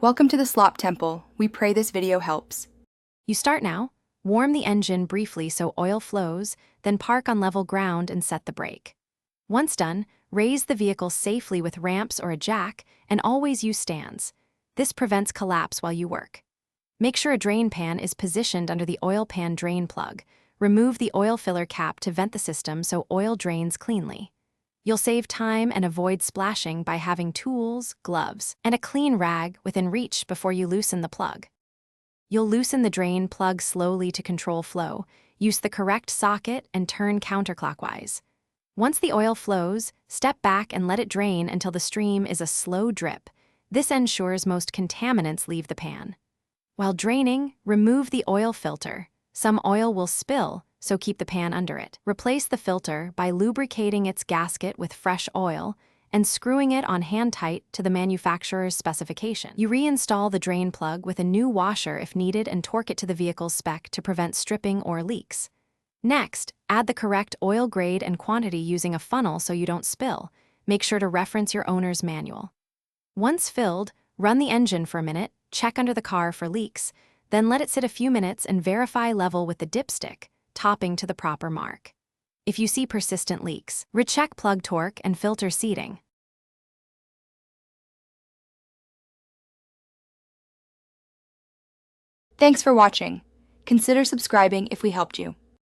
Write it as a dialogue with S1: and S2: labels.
S1: Welcome to the Slop Temple. We pray this video helps.
S2: You start now, warm the engine briefly so oil flows, then park on level ground and set the brake. Once done, raise the vehicle safely with ramps or a jack, and always use stands. This prevents collapse while you work. Make sure a drain pan is positioned under the oil pan drain plug. Remove the oil filler cap to vent the system so oil drains cleanly. You'll save time and avoid splashing by having tools, gloves, and a clean rag within reach before you loosen the plug. You'll loosen the drain plug slowly to control flow. Use the correct socket and turn counterclockwise. Once the oil flows, step back and let it drain until the stream is a slow drip. This ensures most contaminants leave the pan. While draining, remove the oil filter. Some oil will spill, so keep the pan under it. Replace the filter by lubricating its gasket with fresh oil and screwing it on hand tight to the manufacturer's specification. You reinstall the drain plug with a new washer if needed and torque it to the vehicle's spec to prevent stripping or leaks. Next, add the correct oil grade and quantity using a funnel so you don't spill. Make sure to reference your owner's manual. Once filled, run the engine for a minute, check under the car for leaks, then let it sit a few minutes and verify level with the dipstick, topping to the proper mark. If you see persistent leaks, recheck plug torque and filter seating.
S1: Thanks for watching. Consider subscribing if we helped you.